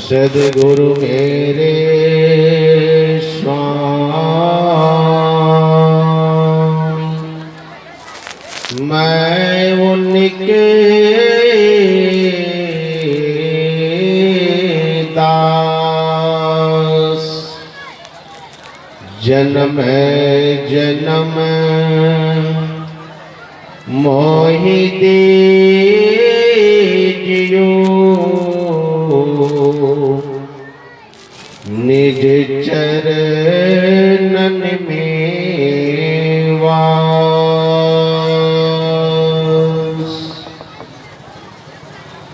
सद्गुरु मेरे स्वामी, मैं उनके दास, जन्म जन्म मोहि दीजियो निज चरणन में वास।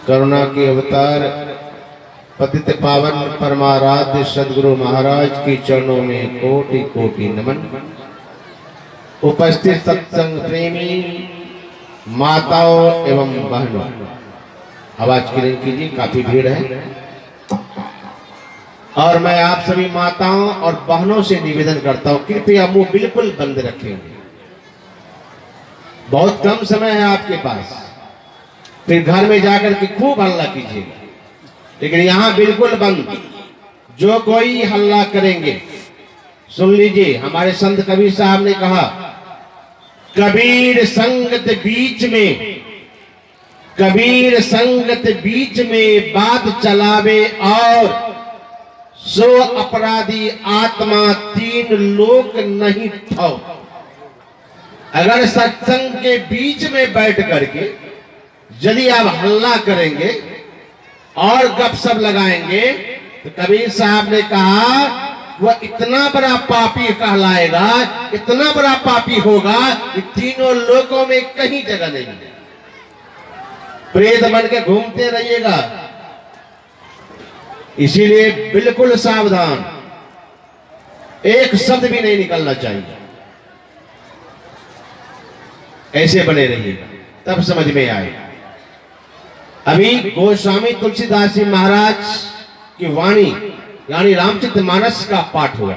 करुणा के अवतार पतित पावन परमाराध्य सद्गुरु महाराज की चरणों में कोटि कोटि नमन। उपस्थित सत्संग प्रेमी माताओं एवं बहनों, आवाज क्लियर कीजिए, काफी भीड़ है। और मैं आप सभी माताओं और बहनों से निवेदन करता हूं, कृपया मुंह बिल्कुल बंद रखेंगे। बहुत कम समय है आपके पास, फिर घर में जाकर के खूब हल्ला कीजिएगा, लेकिन यहां बिल्कुल बंद। जो कोई हल्ला करेंगे, सुन लीजिए, हमारे संत कबीर साहब ने कहा, कबीर संगत बीच में, कबीर संगत बीच में बात चलावे और सो अपराधी आत्मा तीन लोक नहीं थो। अगर सत्संग के बीच में बैठ करके यदि आप हल्ला करेंगे और गपशप लगाएंगे, तो कबीर साहब ने कहा वह इतना बड़ा पापी कहलाएगा, इतना बड़ा पापी होगा कि तीनों लोकों में कहीं जगह नहीं है। प्रेत बन के घूमते रहिएगा। इसीलिए बिल्कुल सावधान, एक शब्द भी नहीं निकलना चाहिए। ऐसे बने रहिएगा, तब समझ में आएगा। अभी गोस्वामी तुलसीदास जी महाराज की वाणी यानी रामचरितमानस का पाठ हुआ,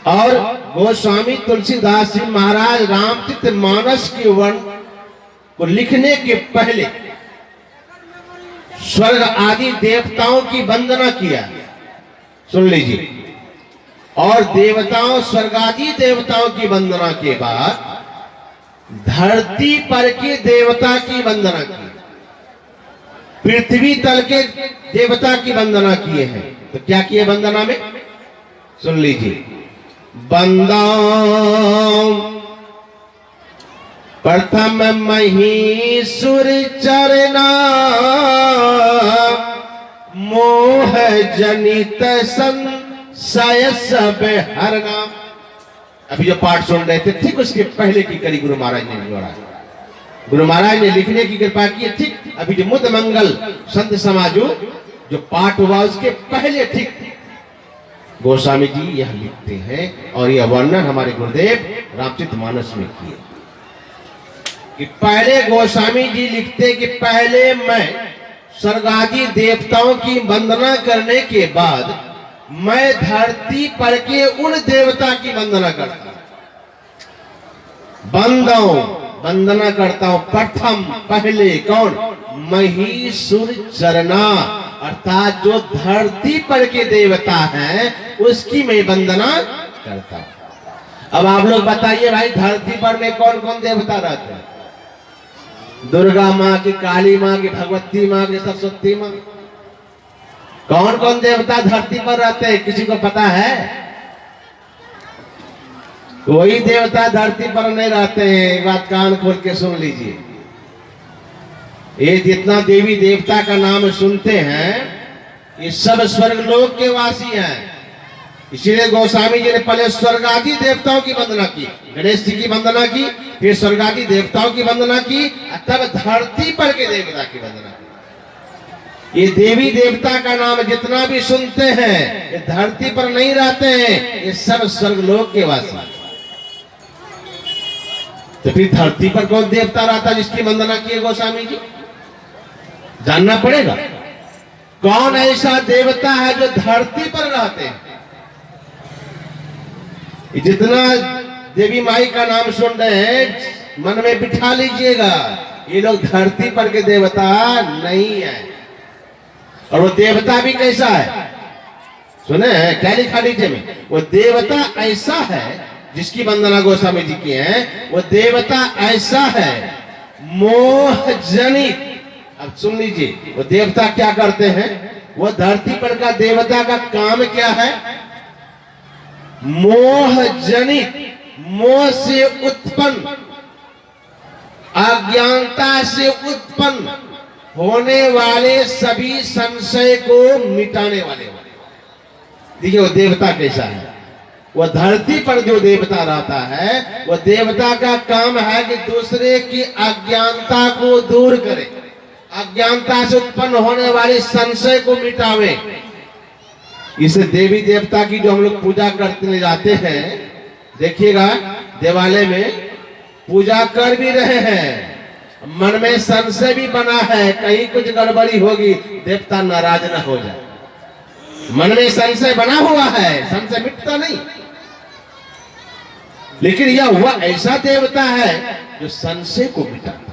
और गोस्वामी तुलसीदास जी महाराज रामचरितमानस की वर्ण को लिखने के पहले स्वर्ग आदि देवताओं की वंदना किया, सुन लीजिए। और देवताओं, स्वर्गादि देवताओं की वंदना के बाद धरती पर के देवता की वंदना की, पृथ्वी तल के देवता की वंदना किए हैं। तो क्या किए वंदना में, सुन लीजिए। वंदा प्रथम महीसुर चरना, मोह जनित संशय सब हरना। अभी जो पाठ सुन रहे थे, ठीक उसके पहले की कड़ी गुरु महाराज ने जोड़ा। गुरु महाराज ने लिखने की कृपा की, ठीक अभी जो मुद मंगल संत समाजो जो पाठ हुआ उसके पहले ठीक गोस्वामी जी यह लिखते हैं, और यह वर्णन हमारे गुरुदेव रामचरितमानस में किए कि पहले गोस्वामी जी लिखते कि पहले मैं स्वर्गादि देवताओं की वंदना करने के बाद मैं धरती पर के उन देवता की वंदना करता हूं, वंदना करता हूं। प्रथम पहले कौन, महीसुर चरना, अर्थात जो धरती पर के देवता हैं उसकी मैं वंदना करता हूं। अब आप लोग बताइए भाई, धरती पर में कौन कौन देवता रहते हैं? दुर्गा माँ की, काली माँ की, भगवती माँ की, सरस्वती माँ। कौन कौन देवता धरती पर रहते हैं, किसी को पता है? कोई देवता धरती पर नहीं रहते हैं। एक बात कान खोल के सुन लीजिए, ये जितना देवी देवता का नाम सुनते हैं ये सब स्वर्गलोक के वासी हैं। इसीलिए गोस्वामी जी ने पहले स्वर्गादि देवताओं की वंदना की, गणेश जी की वंदना की, फिर स्वर्गादि देवताओं की वंदना की, तब धरती पर के देवता की वंदना की। ये देवी देवता का नाम जितना भी सुनते हैं ये धरती पर नहीं रहते हैं, ये सब स्वर्गलोक के वासी। तो फिर धरती पर कौन देवता रहता जिसकी वंदना की है गोस्वामी जी? जानना पड़ेगा कौन ऐसा देवता है जो धरती पर रहते हैं। जितना देवी माई का नाम सुन रहे हैं मन में बिठा लीजिएगा, ये लोग धरती पर के देवता नहीं है। और वो देवता भी कैसा है, सुने क्या लिखा नीचे में, वो देवता ऐसा है जिसकी वंदना गोस्वामी जी की है, वो देवता ऐसा है मोह जनित। अब सुन लीजिए, वो देवता क्या करते हैं, वो धरती पर का देवता का काम क्या है, मोह जनित, मोह से उत्पन्न, अज्ञानता से उत्पन्न होने वाले सभी संशय को मिटाने वाले। देखिए वो देवता कैसा है, वो धरती पर जो देवता रहता है, वो देवता का काम है कि दूसरे की अज्ञानता को दूर करे, अज्ञानता से उत्पन्न होने वाले संशय को मिटावे। इसे देवी देवता की जो हम लोग पूजा करते जाते हैं, देखिएगा देवालय में पूजा कर भी रहे हैं, मन में संशय भी बना है कहीं कुछ गड़बड़ी होगी, देवता नाराज न हो जाए, मन में संशय बना हुआ है, संशय मिटता नहीं। लेकिन यह हुआ ऐसा देवता है जो संशय को मिटाता है।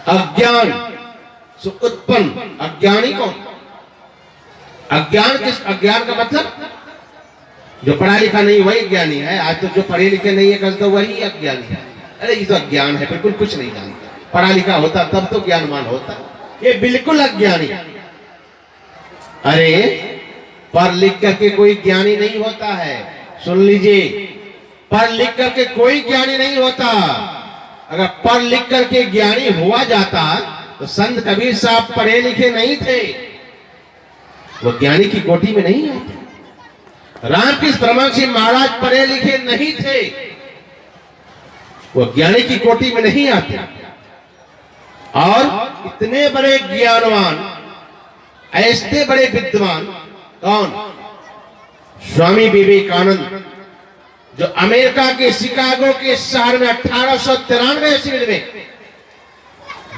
अज्ञान से उत्पन्न, अज्ञानी कौन, अज्ञान किस, अज्ञान का मतलब जो पढ़ा लिखा नहीं वही ज्ञानी है। आज तो जो पढ़े लिखे नहीं है कहते वही अज्ञानी है। अरे ये तो अज्ञान है, बिल्कुल कुछ नहीं जानता, पढ़ा लिखा होता तब तो ज्ञानवान होता, ये बिल्कुल अज्ञानी। अरे पढ़ लिख करके कोई ज्ञानी नहीं होता है, सुन लीजिए, पढ़ लिख करके कोई ज्ञानी नहीं होता। अगर पढ़ लिख करके ज्ञानी हुआ जाता तो संत कबीर साहब पढ़े लिखे नहीं थे, वो ज्ञानी की कोटि में नहीं आते। रामकृष्ण परमहंस महाराज पढ़े लिखे नहीं थे, वो ज्ञानी की कोटि में नहीं आते। और इतने बड़े ज्ञानवान, ऐसे बड़े विद्वान कौन, स्वामी विवेकानंद, जो अमेरिका के शिकागो के शहर में 1893 ईस्वी में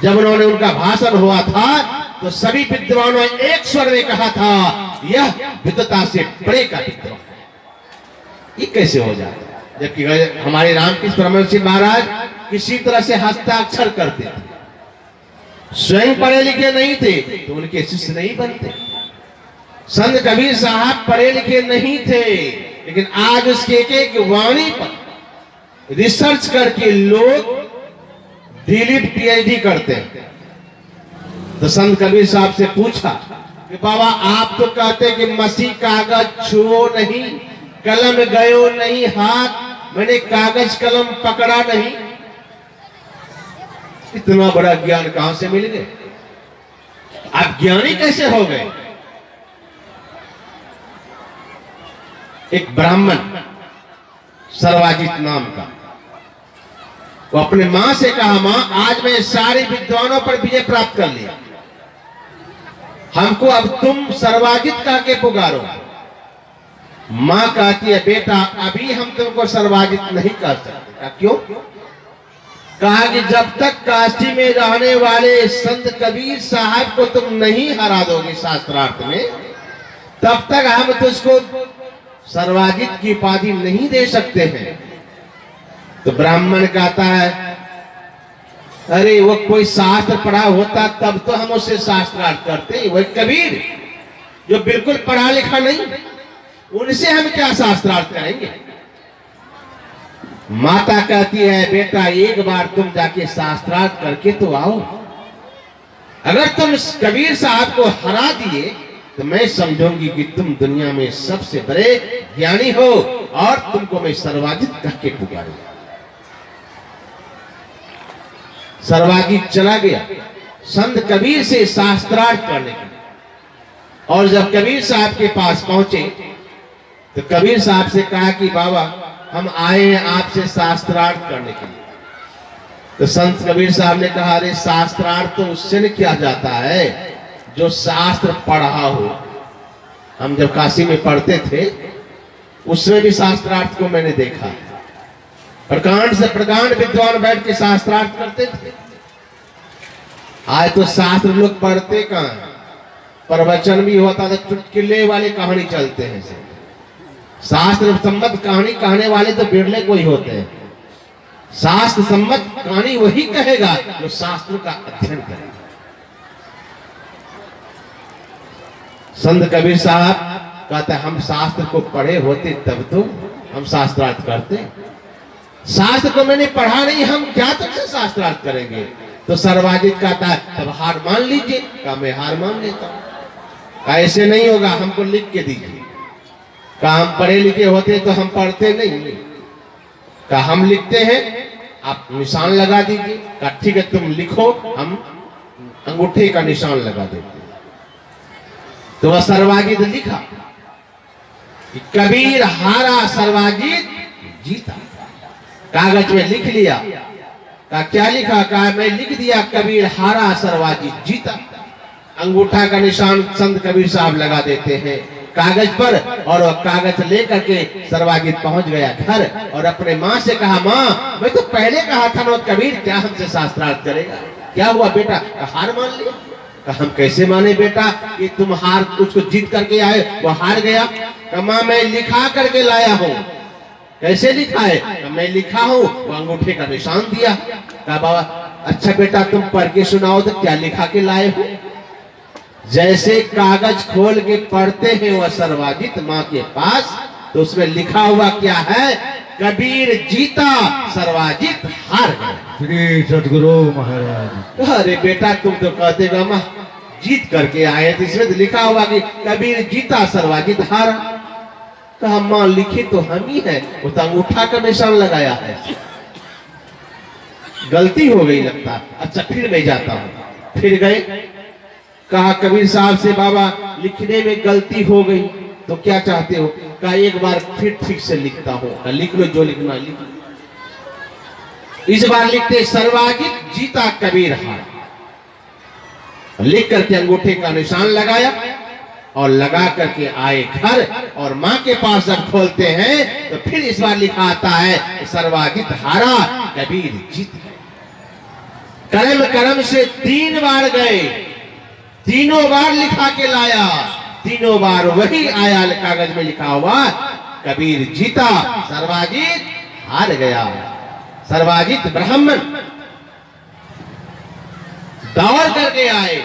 जब उन्होंने उनका भाषण हुआ था तो सभी विद्वानों ने एक स्वर में कहा था, यह विद्वता से बड़े का विद्वान है। ये कैसे हो जाता है, जबकि हमारे रामकृष्ण परमहंस महाराज किसी तरह से हस्ताक्षर करते थे, स्वयं पढ़े लिखे नहीं थे तो उनके शिष्य नहीं बनते। संत कबीर साहब पढ़े लिखे नहीं थे, लेकिन आज उसके एक एक वाणी पर रिसर्च करके लोग डीलिट पीएचडी करते हैं। तो संत कबीर साहब से पूछा कि बाबा आप तो कहते कि मसीह कागज छुओ नहीं, कलम गयो नहीं हाथ, मैंने कागज कलम पकड़ा नहीं, इतना बड़ा ज्ञान कहां से मिल गए, आप ज्ञानी कैसे हो गए। एक ब्राह्मण सर्वाजित नाम का, वो अपने मां से कहा, मां आज मैं सारे विद्वानों पर विजय प्राप्त कर लिया, हमको अब तुम सर्वाजित कह के पुकारो। मां कहती है, बेटा अभी हम तुमको सर्वाजित नहीं कर सकते। क्यों? कहा कि जब तक काशी में रहने वाले संत कबीर साहब को तुम नहीं हरा दोगे शास्त्रार्थ में, तब तक हम तुझको सर्वाजित की उपाधि नहीं दे सकते हैं। तो ब्राह्मण कहता है, अरे वो कोई शास्त्र पढ़ा होता तब तो हम उससे शास्त्रार्थ करते, वही कबीर जो बिल्कुल पढ़ा लिखा नहीं, उनसे हम क्या शास्त्रार्थ करेंगे। माता कहती है, बेटा एक बार तुम जाके शास्त्रार्थ करके तो आओ, अगर तुम कबीर साहब को हरा दिए तो मैं समझूंगी कि तुम दुनिया में सबसे बड़े ज्ञानी हो और तुमको मैं सर्वाजित कह के पुकारूंगा। सर्वाजित चला गया संत कबीर से शास्त्रार्थ करने के लिए, और जब कबीर साहब के पास पहुंचे तो कबीर साहब से कहा कि बाबा हम आए हैं आपसे शास्त्रार्थ करने के लिए। तो संत कबीर साहब ने कहा, अरे शास्त्रार्थ तो उससे नहीं किया जाता है जो शास्त्र पढ़ा हो। हम जब काशी में पढ़ते थे उसमें भी शास्त्रार्थ को मैंने देखा, प्रकांड से प्रकांड विद्वान बैठ के शास्त्रार्थ करते थे। आज तो शास्त्र लोग पढ़ते कहां, प्रवचन भी होता तो चुटकुले वाले कहानी चलते हैं। शास्त्र सम्मत कहानी कहने वाले तो बिरले कोई होते हैं। शास्त्र सम्मत कहानी वही कहेगा जो शास्त्र का अध्ययन करेगा। संत कबीर साहब कहते हम शास्त्र को पढ़े होते तब तो हम शास्त्रार्थ करते। शास्त्र को मैंने पढ़ा नहीं, हम क्या तक से शास्त्रार्थ करेंगे। तो सर्वाजित कहता है तब हार मान लीजिए। कहा मैं हार मान लेता हूं। कहा ऐसे नहीं होगा, हमको लिख के दीजिए। कहा हम पढ़े लिखे होते तो हम पढ़ते नहीं। कहा हम लिखते हैं, आप निशान लगा दीजिए। कहा ठीक है तुम लिखो, हम अंगूठे का निशान लगा देते। तो वह सर्वाजित लिखा कि कबीर हारा सर्वाजित जीता। कागज में लिख लिया। कहा क्या लिखा? कहा मैं लिख दिया कबीर हारा सर्वाजित जीता। अंगूठा का निशान संत कबीर साहब लगा देते हैं कागज पर, और वह कागज लेकर के सर्वाजित पहुंच गया घर और अपने माँ से कहा माँ मैं तो पहले कहा था ना कबीर क्या हमसे शास्त्रार्थ करेगा। क्या हुआ बेटा? हार मान लिया। कहा हम कैसे माने बेटा कि तुम हार उसको जीत करके आए, वो हार गया। कहा माँ मैं लिखा करके लाया हूँ। कैसे लिखा है? मैं लिखा हूँ, वो अंगूठे का निशान दिया। कहा बाबा अच्छा बेटा तुम पढ़ के सुनाओ तो क्या लिखा के लाए हो। जैसे कागज खोल के पढ़ते हैं वह सर्वाजित माँ के पास, तो उसमें लिखा हुआ क्या है? कबीर जीता सर्वाजित हार गया। श्री सदगुरु महाराज। अरे बेटा तुम तो कहते हो माँ जीत करके आए, तो इसमें तो लिखा हुआ कि कबीर जीता सर्वाजित हारा। कहा माँ लिखे तो हम ही है, वो तो अंगूठा का निशान लगाया है। गलती हो गई लगता। अच्छा फिर मैं जाता हूँ। फिर गए। कहा कबीर साहब से बाबा लिखने में गलती हो गई तो क्या चाहते हो? कहा एक बार फिर ठीक से लिखता हूँ। लिख लो जो लिखना लिख लो। इस बार लिखते सर्वाजित जीता कबीर हार। लिख करके अंगूठे का निशान लगाया और लगा करके आए घर, और माँ के पास जब खोलते हैं तो फिर इस बार लिखा आता है सर्वाजित हारा कबीर जीत। कर्म कर्म से 3 बार गए, तीनों बार लिखा के लाया, तीनों बार वही आया कागज में लिखा हुआ कबीर जीता सर्वाजित हार गया। सर्वाजित ब्राह्मण दौड़ करके आए,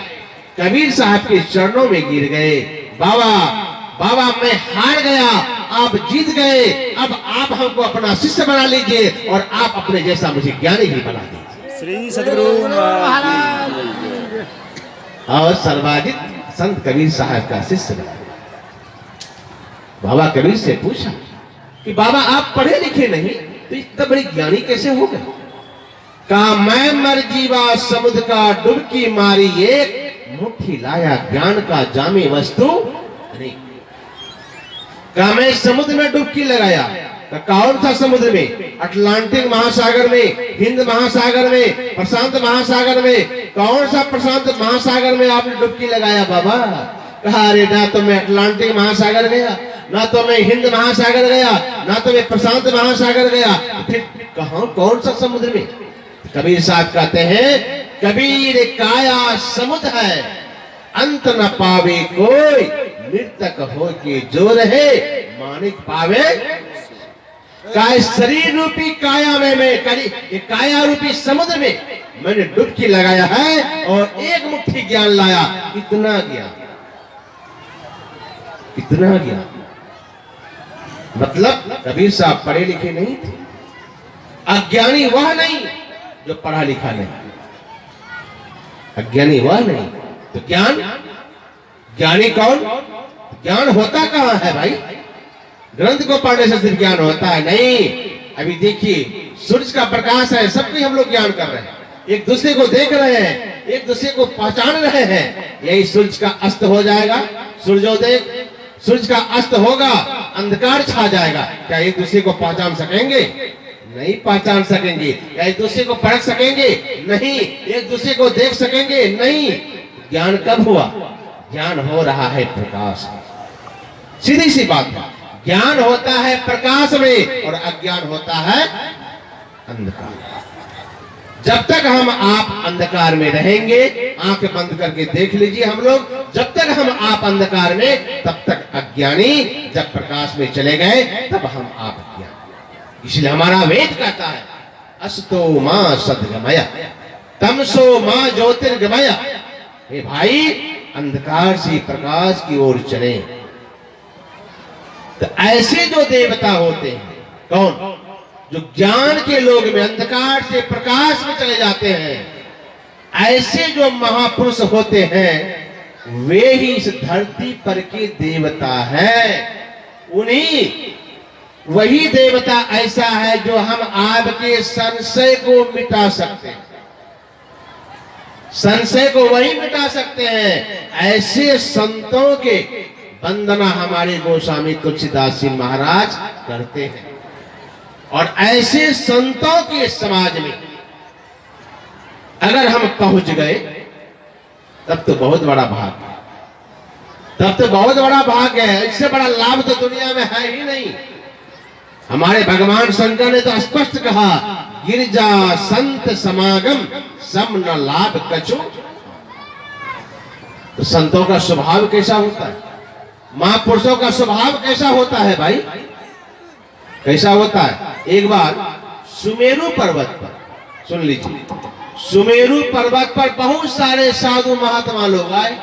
कबीर साहब के चरणों में गिर गए। बाबा बाबा मैं हार गया, आप जीत गए, अब आप हमको अपना शिष्य बना लीजिए और आप अपने जैसा मुझे ज्ञानी भी बना दीजिए। श्री सदगुरु महाराज। और सर्वाजित संत कबीर साहब का शिष्य बना। बाबा कबीर से पूछा कि बाबा आप पढ़े लिखे नहीं तो इतना बड़ी ज्ञानी कैसे हो गए? कहा मैं मर जीवा समुद्र का डुबकी मारी, एक मुट्ठी लाया ज्ञान का जामे वस्तु नहीं। कहा मैं समुद्र में डुबकी लगाया। कौन सा समुद्र में? अटलांटिक महासागर में, हिंद महासागर में, प्रशांत महासागर में। कौन सा प्रशांत महासागर में आपने डुबकी लगाया बाबा? कहा अरे ना तो मैं अटलांटिक महासागर गया, ना तो मैं हिंद महासागर गया, ना तो मैं प्रशांत महासागर गया, फिर कहा कौन सा समुद्र में? कबीर साहब कहते हैं कबीर काया समुद्र है, अंत न पावे कोई, मृतक हो के जो रहे मानिक पावे। काय शरीर रूपी काया में मैं काया रूपी समुद्र में मैंने डुबकी लगाया है और एक मुट्ठी ज्ञान लाया। इतना ज्ञान, इतना ज्ञान। मतलब कबीर साहब पढ़े लिखे नहीं थे। अज्ञानी वह नहीं जो पढ़ा लिखा नहीं, अज्ञानी वह नहीं तो ज्ञान। ज्ञानी कौन? ज्ञान होता कहां है भाई? ग्रंथ को पढ़ने से सिर्फ ज्ञान होता है नहीं। अभी देखिए सूर्य का प्रकाश है, सबकी हम लोग ज्ञान कर रहे हैं, एक दूसरे को देख रहे हैं, एक दूसरे को पहचान रहे हैं। यही सूर्य का अस्त हो जाएगा, सूर्योदय, सूर्य का अस्त होगा, अंधकार छा जाएगा। क्या एक दूसरे को पहचान सकेंगे? नहीं पहचान सकेंगे। क्या एक दूसरे को परख सकेंगे? नहीं। एक दूसरे को देख सकेंगे? नहीं। ज्ञान कब हुआ? ज्ञान हो रहा है प्रकाश। सीधी सी बात है, ज्ञान होता है प्रकाश में और अज्ञान होता है अंधकार। जब तक हम आप अंधकार में रहेंगे, आंख बंद करके देख लीजिए हम लोग, जब तक हम आप अंधकार में तब तक अज्ञानी, जब प्रकाश में चले गए तब हम आप ज्ञानी। इसलिए हमारा वेद कहता है अस्तो मां सद्गमय तमसो मां ज्योतिर्गमय। हे भाई अंधकार से प्रकाश की ओर चले। तो ऐसे जो देवता होते हैं, कौन? जो ज्ञान के लोग में अंधकार से प्रकाश में चले जाते हैं, ऐसे जो महापुरुष होते हैं वे ही इस धरती पर के देवता हैं। उन्हीं वही देवता ऐसा है जो हम आपके संशय को मिटा सकते हैं, संशय को वही मिटा सकते हैं। ऐसे संतों के वंदना हमारे गोस्वामी तुलसीदास जी महाराज करते हैं। और ऐसे संतों के समाज में अगर हम पहुंच गए तब तो बहुत बड़ा भाग है, तब तो बहुत बड़ा भाग है। इससे बड़ा लाभ तो दुनिया में है ही नहीं। हमारे भगवान शंकर ने तो स्पष्ट कहा, गिरजा संत समागम सम न लाभ कछु। तो संतों का स्वभाव कैसा होता है, महापुरुषों का स्वभाव कैसा होता है भाई, कैसा होता है? एक बार सुमेरु पर्वत पर, सुन लीजिए, सुमेरु पर्वत पर बहुत सारे साधु महात्मा लोग आए।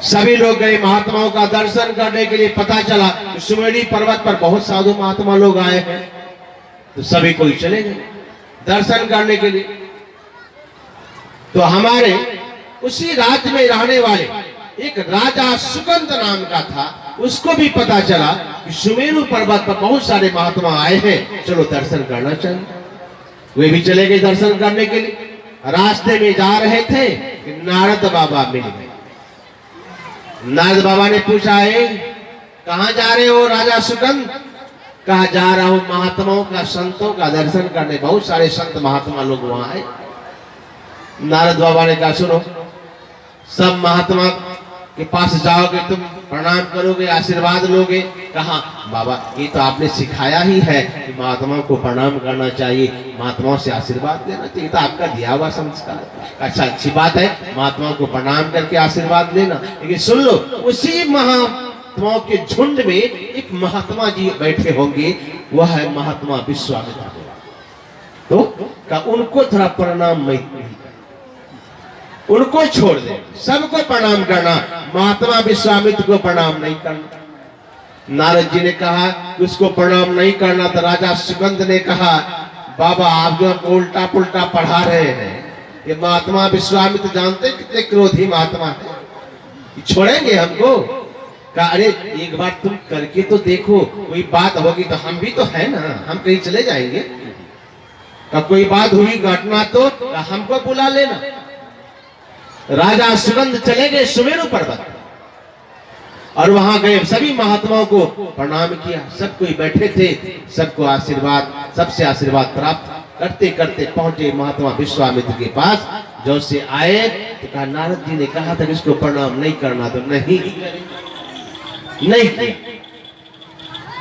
सभी लोग गए महात्माओं का दर्शन करने के लिए। पता चला सुमेरु पर्वत पर बहुत साधु महात्मा लोग आए हैं, तो सभी कोई चले गए दर्शन करने के लिए। तो हमारे उसी राज्य में रहने वाले एक राजा सुगंध नाम का था, उसको भी पता चला कि सुमेरु पर्वत पर बहुत सारे महात्मा आए हैं, चलो दर्शन करना चाहिए। वे भी चले गए दर्शन करने के लिए। रास्ते में जा रहे थे कि नारद बाबा मिल गए। नारद बाबा ने पूछा, है कहां जा रहे हो राजा सुगंध? कहा, जा रहा हूं महात्माओं का, संतों का दर्शन करने। बहुत सारे संत महात्मा लोग वहां आए। नारद बाबा ने कहा, सुनो, सब महात्मा के पास जाओगे तुम, प्रणाम करोगे, आशीर्वाद लोगे। कहा, बाबा ये तो आपने सिखाया ही है कि महात्माओं को प्रणाम करना चाहिए, महात्माओं से आशीर्वाद लेना चाहिए, तो आपका दिया हुआ संस्कार। अच्छा, अच्छी बात है, महात्माओं को प्रणाम करके आशीर्वाद लेना। लेकिन सुन लो, उसी महात्माओं के झुंड में एक महात्मा जी बैठे होंगे, वह है महात्मा विश्वामित्र। तो उनको थोड़ा प्रणाम मत, उनको छोड़ दे, सबको प्रणाम करना, महात्मा विश्वामित्र को प्रणाम नहीं करना। नारद जी ने कहा कि उसको प्रणाम नहीं करना। तो राजा सुगंध ने कहा, बाबा आप जो उल्टा पुल्टा पढ़ा रहे हैं, ये महात्मा विश्वामित्र जानते कितने क्रोधी महात्मा है, छोड़ेंगे हमको? कहा, अरे एक बार तुम करके तो देखो, कोई बात होगी तो हम भी तो है ना, हम कहीं चले जाएंगे। कहा, कोई बात हुई घटना तो हमको बुला लेना। राजा सुगंध चले गए सुमेरु पर्वत और वहां गए, सभी महात्माओं को प्रणाम किया। सब कोई बैठे थे, सबको आशीर्वाद, सबसे आशीर्वाद प्राप्त करते करते पहुंचे महात्मा विश्वामित्र के पास। जो से आए तो कहा, नारद जी ने कहा था कि इसको प्रणाम नहीं करना, तो नहीं नहीं।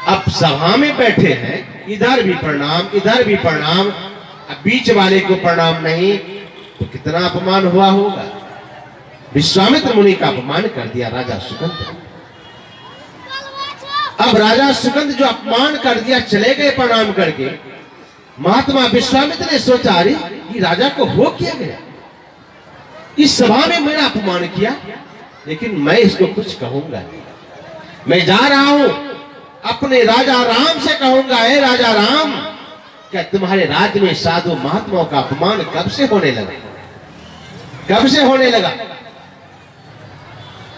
अब सभा में बैठे हैं, इधर भी प्रणाम, इधर भी प्रणाम, अब बीच वाले को प्रणाम नहीं, तो कितना अपमान हुआ होगा। विश्वामित्र मुनि का अपमान कर दिया राजा सुगंध। अब राजा सुगंध जो अपमान कर दिया, चले गए प्रणाम करके। महात्मा विश्वामित्र ने सोचा, अरे ये राजा को हो क्या गया, इस सभा में मेरा अपमान किया, लेकिन मैं इसको कुछ कहूंगा। मैं जा रहा हूं अपने राजा राम से कहूंगा, हे राजा राम, क्या तुम्हारे राज्य में साधु महात्माओं का अपमान कब से होने लगा, कब से होने लगा?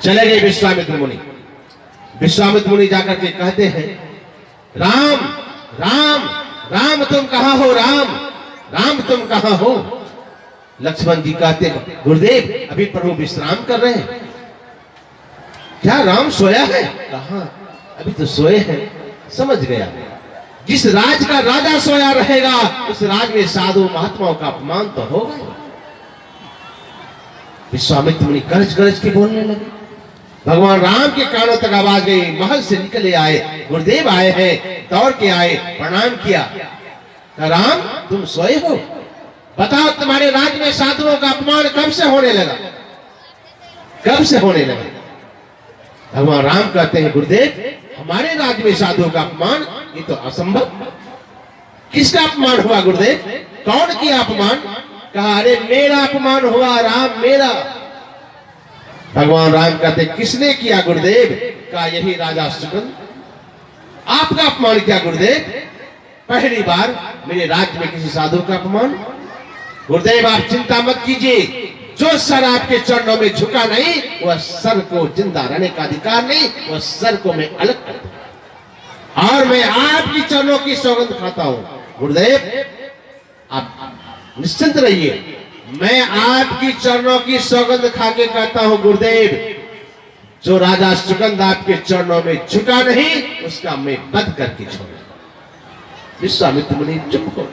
चले गए विश्वामित्र मुनि। विश्वामित्र मुनि जाकर के कहते हैं, राम राम राम तुम कहां हो, राम राम तुम कहां हो? लक्ष्मण जी कहते, गुरुदेव अभी प्रभु विश्राम कर रहे हैं। क्या राम सोया है? कहा, अभी तो सोए हैं। समझ गया, जिस राज का राजा सोया रहेगा उस राज में साधु महात्माओं का अपमान तो होगा। विश्वामित्र मुनि गरज गरज के बोलने लगे। भगवान राम के कानों तक आवाज गई, महल से निकले आए, गुरुदेव आए हैं, दौड़ के आए, प्रणाम किया। राम तुम सोए हो, बताओ तुम्हारे राज्य में साधुओं का अपमान कब से होने लगा, कब से होने लगा? भगवान राम कहते हैं, गुरुदेव हमारे राज्य में साधुओं का अपमान, ये तो असंभव। किसका अपमान हुआ गुरुदेव, कौन किया अपमान? कहा, अरे मेरा अपमान हुआ राम, मेरा। भगवान राम कहते किसने किया गुरुदेव? का यही राजा सुगंध। आपका अपमान किया गुरुदेव? पहली बार मेरे राज्य में किसी साधु का अपमान? गुरुदेव आप चिंता मत कीजिए, जो सर आपके चरणों में झुका नहीं वह सर को जिंदा रहने का अधिकार नहीं, वह सर को मैं अलग कर दूंगा और मैं आपकी चरणों की सौगंध खाता हूं। गुरुदेव आप निश्चिंत रहिए, मैं आपकी चरणों की सौगंध खा के कहता हूं गुरुदेव, जो राजा सुगंध आपके चरणों में झुका नहीं उसका मैं वध करके छोड़ूंगा। विश्वामित्र मुनि चुप हो।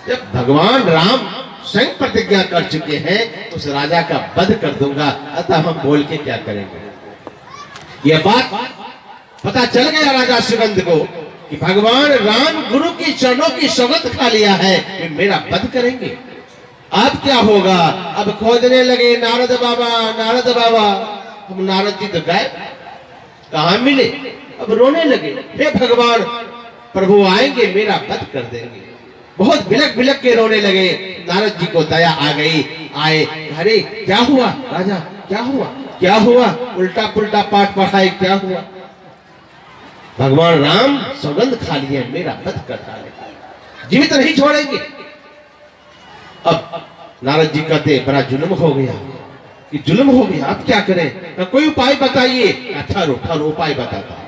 जब भगवान राम स्वयं प्रतिज्ञा कर चुके हैं उस राजा का वध कर दूंगा, अतः हम बोल के क्या करेंगे? यह बात पता चल गया राजा सुगंध को कि भगवान राम गुरु की चरणों की सौगंध खा लिया है, वे मेरा वध करेंगे। अब क्या होगा? अब खोजने लगे नारद बाबा, नारद बाबा। हम नारद जी तो गए, कहां मिले? अब रोने लगे, हे भगवान प्रभु आएंगे मेरा वध कर देंगे। बहुत बिलक बिलक के रोने लगे। नारद जी को दया आ गई, आए, अरे क्या हुआ राजा, क्या हुआ, क्या हुआ? उल्टा पुल्टा पाठ पढ़ाए, क्या हुआ? भगवान राम सौगंध खा लिए, मेरा वध कर डालेंगे, जीवित नहीं छोड़ेंगे। अब नारद जी कहते बड़ा जुल्म हो गया, कि जुल्म हो गया, अब क्या करें? कोई उपाय बताइए। ठहरो ठहरो, उपाय बताता हूं,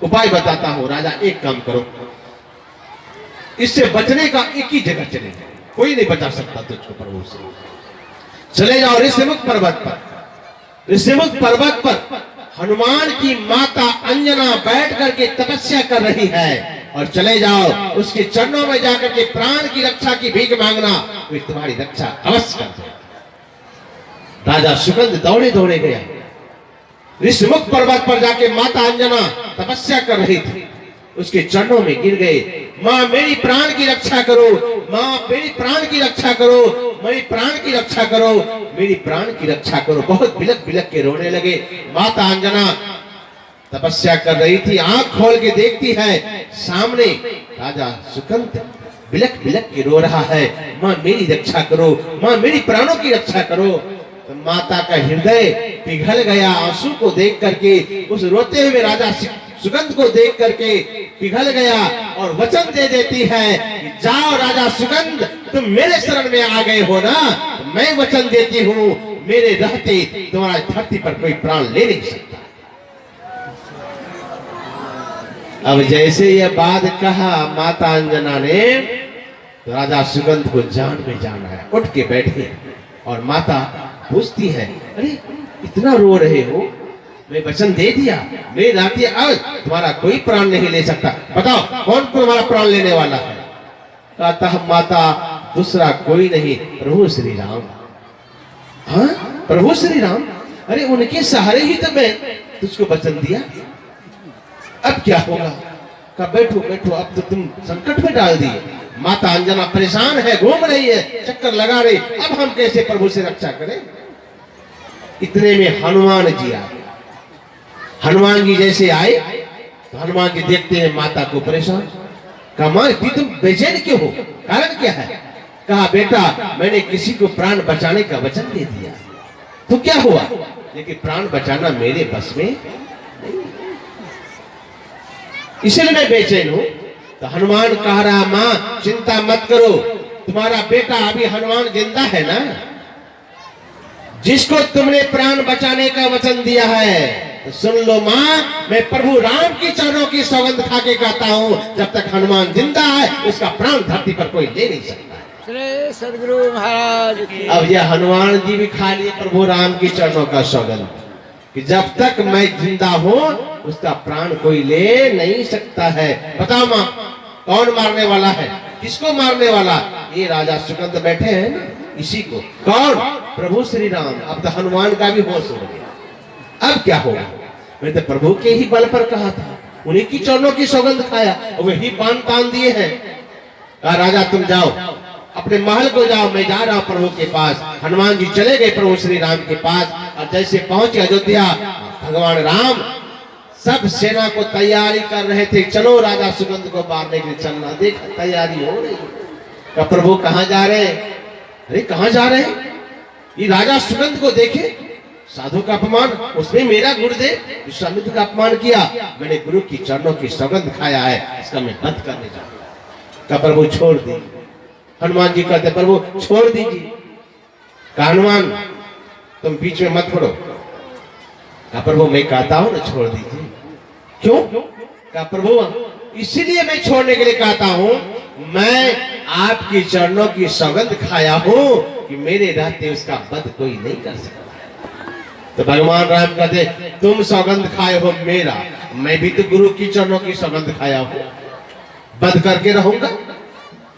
उपाय बताता हूं। राजा एक काम करो, इससे बचने का एक ही जगह चले जाओ, कोई नहीं बचा सकता तुझको प्रभु से। चले जाओ ऋषिमुख पर्वत पर। ऋषिमुख पर्वत पर हनुमान की माता अंजना बैठ करके तपस्या कर रही है, और चले जाओ उसके चरणों में जाकर के प्राण की रक्षा की भीख मांगना, वे तुम्हारी रक्षा अवश्य कर देगा। राजा सुगंध दौड़े दौड़े गया, ऋषिमुख पर्वत पर जाके माता अंजना तपस्या कर रही थी, उसके चरणों में गिर गए। माँ मेरी प्राण की रक्षा करो, माँ मेरी प्राण की रक्षा करो, मेरी प्राण की रक्षा करो, मेरी प्राण की रक्षा करो। बहुत बिलक बिलक के रोने लगे। माता अंजना तपस्या कर रही थी, आंख खोल के देखती है, सामने राजा सुगंध बिलक बिलक के रो रहा है, माँ मेरी रक्षा करो, माँ मेरी प्राणों की रक्षा करो। तो माता का हृदय पिघल गया आंसू को देख करके, उस रोते हुए राजा सुगंध को देख करके पिघल गया, और वचन दे देती है कि जाओ राजा सुगंध, तुम मेरे शरण में आ गए हो ना, तो मैं वचन देती हूँ मेरे रहते तुम्हारा धरती पर कोई प्राण ले नहीं सकता। अब जैसे यह बात कहा माता अंजना ने, तो राजा सुगंध को जान में जान आया, उठ के बैठे, और माता पूछती है, अरे इतना रो रहे हो? मैं वचन दे दिया, मेरी राती आज तुम्हारा कोई प्राण नहीं ले सकता, बताओ कौन तुम्हारा प्राण लेने वाला है? कहता माता दूसरा कोई नहीं, प्रभु श्री राम। हाँ प्रभु श्री राम, अरे उनके सहारे ही तो मैं तुझको वचन दिया, अब क्या होगा? कहा बैठो बैठो, अब तो तुम संकट में डाल दिए। माता अंजना परेशान है, घूम रही है, चक्कर लगा रही, अब हम कैसे प्रभु से रक्षा करें? इतने में हनुमान जी आए। हनुमान जी जैसे आए तो हनुमान जी देखते हैं माता को परेशान। कहा मां तुम बेचैन क्यों हो, कारण क्या है? कहा बेटा मैंने किसी को प्राण बचाने का वचन दे दिया, तो क्या हुआ, लेकिन प्राण बचाना मेरे बस में नहीं, इसलिए मैं बेचैन हूं। तो हनुमान कह रहा मां चिंता मत करो, तुम्हारा बेटा अभी हनुमान जिंदा है ना, जिसको तुमने प्राण बचाने का वचन दिया है। तो सुन लो मां, मैं प्रभु राम की चरणों की सौगंध खा के कहता हूं, जब तक हनुमान जिंदा है उसका प्राण धरती पर कोई ले नहीं सकता। श्री सदगुरु महाराज की। अब यह हनुमान जी भी खा लिए प्रभु राम की चरणों का सौगंध, कि जब तक मैं जिंदा हूं उसका प्राण कोई ले नहीं सकता है। बताओ मां कौन मारने वाला है, किसको मारने वाला? ये राजा सुगंध बैठे हैं ना, इसी को। कौन? प्रभु श्री राम। अब तो हनुमान का भी होश हो गया, अब क्या होगा? मैं तो प्रभु के ही बल पर कहा था, उन्हीं की चरणों की सौगंध खाया, वही पान तान दिए हैं। कहा राजा तुम जाओ अपने महल को जाओ, मैं जा रहा हूं प्रभु के पास। हनुमान जी चले गए प्रभु श्री राम के पास, और जैसे पहुंचे अयोध्या, भगवान राम सब सेना को तैयारी कर रहे थे, चलो राजा सुगंध को मारने के लिए चलना। देख तैयारी हो रही है। प्रभु कहां जा रहे हैं? अरे कहां जा रहे हैं? ये राजा सुगंध को देखे, साधु का अपमान, उसने मेरा गुरुदेव विश्वामित्र का अपमान किया, मैंने गुरु की चरणों की सौगंध खाया है, इसका मैं वध करने जाऊंगा। का प्रभु छोड़ दीजिए। हनुमान जी कहते प्रभु छोड़ दीजिए। का हनुमान तुम बीच में मत पड़ो। का प्रभु मैं कहता हूं ना छोड़ दीजिए। क्यों? का प्रभु इसीलिए मैं छोड़ने के लिए कहता हूं, मैं आपके चरणों की सौगंध खाया हूं कि मेरे रहते उसका वध कोई नहीं कर सकता। तो भगवान राम कहते तुम सौगंध खाए हो मेरा, मैं भी तो गुरु की चरणों की सौगंध खाया हूं, वध करके रहूंगा।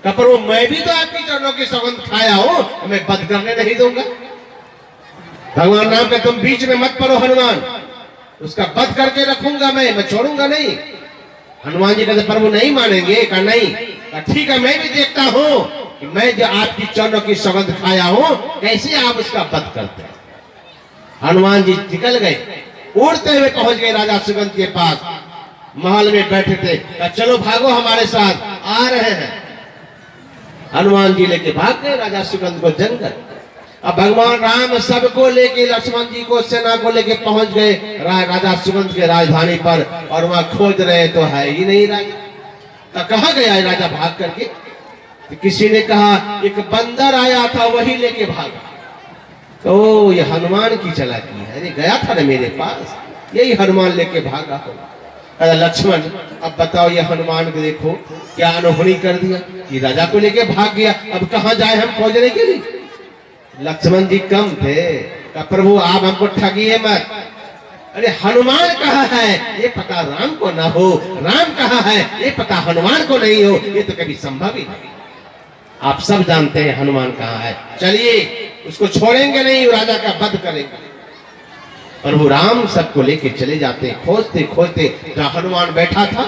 का प्रभु मैं भी तो आपकी चरणों की सौगंध खाया हूं, मैं वध करने नहीं दूंगा। भगवान राम का तुम बीच में मत पड़ो हनुमान, उसका वध करके रखूंगा, मैं छोड़ूंगा नहीं। हनुमान जी कहते प्रभु नहीं मानेंगे। का नहीं? का ठीक है, मैं भी देखता हूं कि मैं जो आपकी चरणों की सौगंध खाया हूं कैसे आप उसका वध करते हैं। हनुमान जी निकल गए, उड़ते हुए पहुंच गए राजा सुगंध के पास। महल में बैठे थे, कहा चलो भागो हमारे साथ, आ रहे हैं। हनुमान जी लेके भाग गए राजा सुगंध को जंगल। अब भगवान राम सबको लेके, लक्ष्मण जी को, सेना को लेके पहुंच गए राजा सुगंध के राजधानी पर, और वहां खोज रहे तो है ही नहीं राजा। कहा गया है राजा भाग करके? तो किसी ने कहा एक बंदर आया था वही लेके भागा। तो ये हनुमान की चालाकी है, अरे गया था ना मेरे पास, यही हनुमान लेके भागा हो। अरे लक्ष्मण अब बताओ, ये हनुमान को देखो क्या अनहोनी कर दिया कि राजा को लेके भाग गया, अब कहां जाए हम खोजने के लिए। लक्ष्मण जी कम थे, का प्रभु आप हमको ठगिए मत। अरे हनुमान कहाँ है ये पता राम को ना हो, राम कहाँ है ये पता हनुमान को नहीं हो, ये तो कभी संभव ही नहीं। आप सब जानते हैं हनुमान कहाँ है, चलिए उसको छोड़ेंगे नहीं, राजा का वध करेंगे। प्रभु राम सबको लेके चले जाते, खोजते खोजते जहां हनुमान बैठा था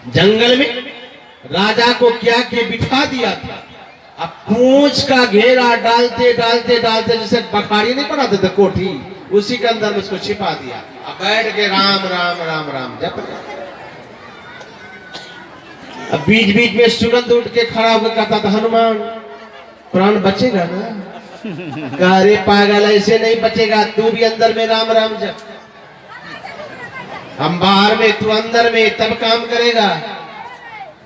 जंगल में, राजा को क्या के बिठा दिया था। अब पूंछ का घेरा डालते डालते डालते, जैसे बखारी नहीं बनाते थे कोठी, उसी के अंदर उसको छिपा दिया। अब बैठ के राम राम राम राम जप रहे। अब बीच बीच में सुगंध उठ के खड़ा होकर कहता था हनुमान प्राण बचेगा ना? अरे पागल ऐसे नहीं बचेगा, तू भी अंदर में राम राम जप, हम बाहर में तू अंदर में, तब काम करेगा।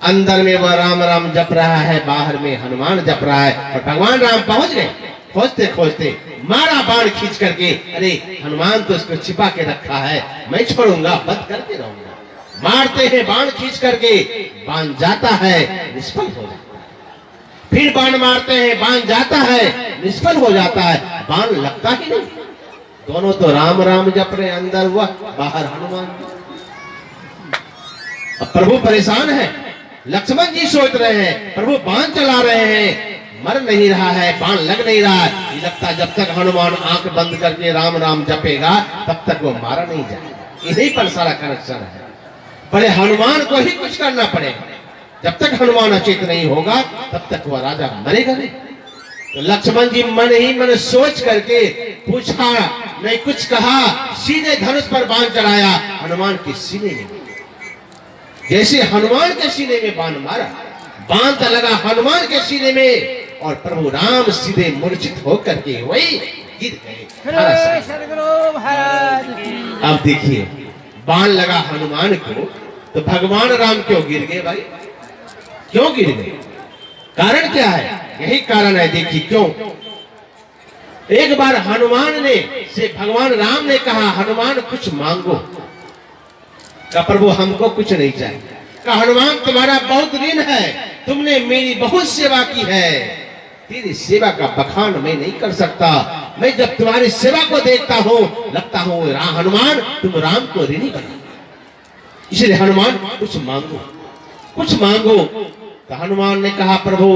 अंदर में वह राम राम जप रहा है, बाहर में हनुमान जप रहा है। और भगवान राम पहुंच गए, खोजते खोजते मारा बाण खींच करके। अरे हनुमान तो इसको छिपा के रखा है, मैं छोड़ूंगा, वध करके रहूंगा। मारते हैं बाण खींच करके, बाण जाता है, निष्फल हो जाता है। फिर बाण मारते हैं, बाण जाता है, निष्फल हो जाता है, बाण लगता ही नहीं। दोनों तो राम राम जप रहे, अंदर हुआ बाहर हनुमान। अब प्रभु परेशान है, लक्ष्मण जी सोच रहे हैं प्रभु बाण चला रहे हैं, मर नहीं रहा है, बाण लग नहीं रहा है। लगता जब तक हनुमान आंख बंद करके राम राम जपेगा तब तक वो मारा नहीं जाएगा। यही पर सारा कनेक्शन है। बड़े हनुमान को ही कुछ करना पड़ेगा, जब तक हनुमान अचेत नहीं होगा तब तक वह राजा मरेगा नहीं। तो लक्ष्मण जी मन ही मन सोच करके पूछा नहीं, कुछ कहा, सीधे धनुष पर बाण चढ़ाया हनुमान के सीने में। जैसे हनुमान के सीने में बाण मारा, बाण तो लगा हनुमान के सीने में, और प्रभु राम सीधे मूर्छित होकर के वही गिर गए। सदगुरु महाराज। अब देखिए बाण लगा हनुमान को, तो भगवान राम क्यों गिर गए भाई? क्यों गिर गए? कारण क्या है? यही कारण है, देखिए क्यों। एक बार हनुमान ने से भगवान राम ने कहा हनुमान कुछ मांगो। का प्रभु हमको कुछ नहीं चाहिए। का हनुमान तुम्हारा बहुत ऋण है, तुमने मेरी बहुत सेवा की है, तेरी सेवा का बखान मैं नहीं कर सकता। मैं जब तुम्हारी सेवा को देखता हूँ लगता हूँ हनुमान तुम राम को ऋणी बना, इसलिए हनुमान कुछ मांगो, कुछ मांगो। तो हनुमान ने कहा प्रभु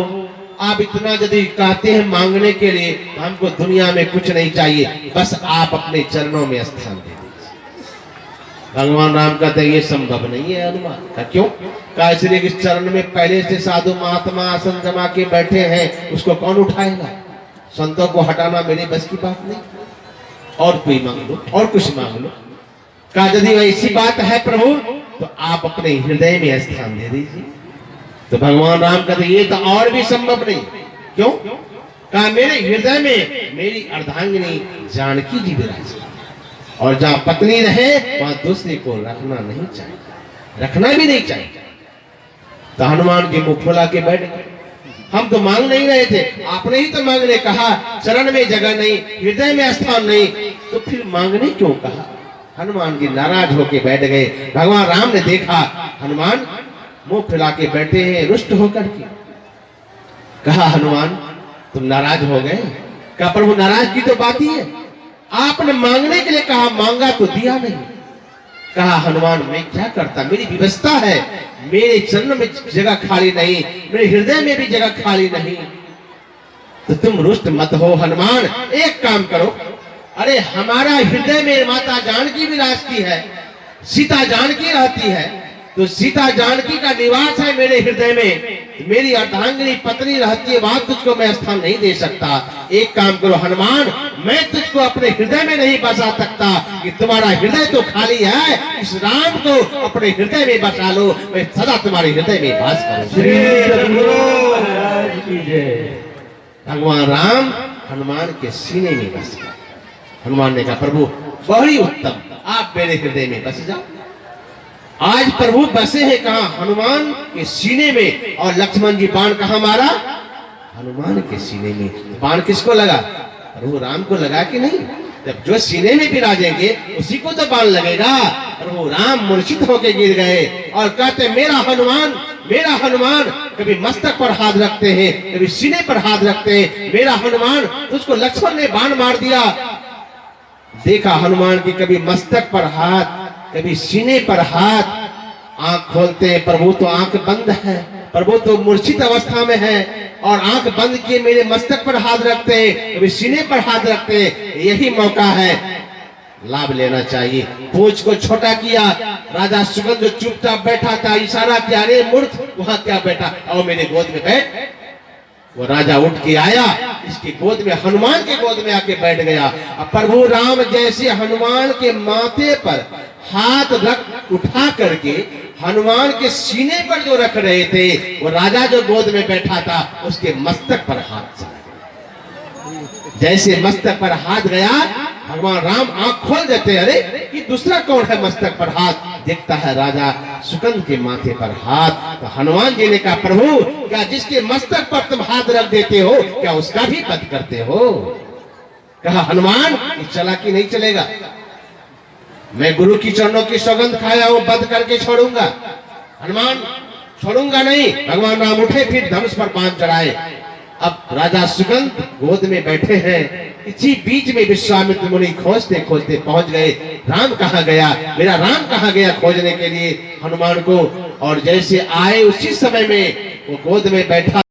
आप इतना यदि कहते हैं मांगने के लिए, हमको दुनिया में कुछ नहीं चाहिए, बस आप अपने चरणों में स्थान दे दीजिए। भगवान राम कहते ये संभव नहीं है हनुमान। का क्यों? का इसलिए कि चरण में पहले से साधु महात्मा आसन जमा के बैठे हैं, उसको कौन उठाएगा? संतों को हटाना मेरे बस की बात नहीं। और कोई मांग लो, और कुछ मांग लो। का यदि ऐसी बात है प्रभु तो आप अपने हृदय में स्थान दे दीजिए। तो भगवान राम कहते ये तो और भी संभव नहीं। क्यों? कहा मेरे हृदय में मेरी अर्धांगिनी जानकी जी विराजे, और जहां पत्नी रहे वहां दूसरे को रखना नहीं चाहिए, रखना भी नहीं चाहिए। तो हनुमान जी मुंह फुला के बैठ गए। हम तो मांग नहीं रहे थे, आपने ही तो मांगने कहा, चरण में जगह नहीं, हृदय में स्थान नहीं, तो फिर मांगने क्यों कहा। हनुमान जी नाराज होके बैठ गए। भगवान राम ने देखा हनुमान मुंह फुला के बैठे हैं रुष्ट होकर के। कहा हनुमान तुम नाराज हो गए। कहा प्रभु नाराज की तो बात ही है, आपने मांगने के लिए कहा, मांगा तो दिया नहीं। कहा हनुमान मैं क्या करता, मेरी व्यवस्था है, मेरे चरण में जगह खाली नहीं, मेरे हृदय में भी जगह खाली नहीं। तो तुम रुष्ट मत हो हनुमान, एक काम करो, अरे हमारा हृदय में माता जानकी विराजती है, सीता जानकी रहती है, तो सीता जानकी का निवास है मेरे हृदय में, मेरी अर्धांगिनी पत्नी रहती है, वहां तुझको मैं स्थान नहीं दे सकता। एक काम करो हनुमान, मैं तुझको अपने हृदय में नहीं बसा सकता, कि तुम्हारा हृदय तो खाली है, इस राम को अपने हृदय में बसा लो, मैं सदा तुम्हारे हृदय में वास करूं। भगवान राम हनुमान के सीने में बस गए। हनुमान ने कहा प्रभु बड़ी उत्तम, आप मेरे हृदय में बस जाओ। आज प्रभु बसे हैं कहा, हनुमान के सीने में, और लक्ष्मण जी बाण कहा मारा, हनुमान के सीने में। बाण किसको लगा, प्रभु राम को लगा कि नहीं। जब जो सीने में विराजेंगे उसी को तो बाण लगेगा। प्रभु राम मूर्छित होकर गिर गए और कहते मेरा हनुमान, मेरा हनुमान। कभी मस्तक पर हाथ रखते हैं, कभी सीने पर हाथ रखते हैं, मेरा हनुमान। तो उसको लक्ष्मण ने बाण मार दिया। देखा हनुमान की कभी मस्तक पर हाथ, कभी सीने पर हाथ। आंख खोलते हैं, प्रभु तो आंख बंद है, प्रभु तो मूर्छित अवस्था में है, और आंख बंद किए मेरे मस्तक पर हाथ रखते हैं, कभी सीने पर हाथ रखते हैं। यही मौका है, लाभ लेना चाहिए। पूंछ को छोटा किया, राजा सुगंध जो चुपचाप बैठा था इशारा किया, अरे मूर्ख वहां क्या बैठा, आओ मेरे गोद में बैठ। वो राजा उठ के आया, इसकी गोद में, हनुमान के गोद में आके बैठ गया। अब प्रभु राम जैसे हनुमान के माथे पर हाथ रख उठा करके हनुमान के सीने पर जो रख रहे थे, वो राजा जो गोद में बैठा था उसके मस्तक पर हाथ चला गया। जैसे मस्तक पर हाथ गया, भगवान राम आंख खोल देते, अरे ये दूसरा कौन है मस्तक पर हाथ। देखता है राजा सुगंध के माथे पर हाथ। तो हनुमान जी ने कहा प्रभु क्या जिसके मस्तक पर तुम हाथ रख देते हो, क्या उसका भी वध करते हो। कहा हनुमान चला कि नहीं चलेगा, मैं गुरु की चरणों की सौगंध खाया हूं, वध करके छोड़ूंगा। हनुमान छोड़ूंगा नहीं। भगवान राम उठे, फिर धनुष पर बाण चढ़ाए। अब राजा सुगंध गोद में बैठे हैं, इसी बीच में विश्वामित्र मुनि खोजते खोजते पहुंच गए। राम कहाँ गया, मेरा राम कहाँ गया खोजने के लिए हनुमान को। और जैसे आए उसी समय में वो गोद में बैठा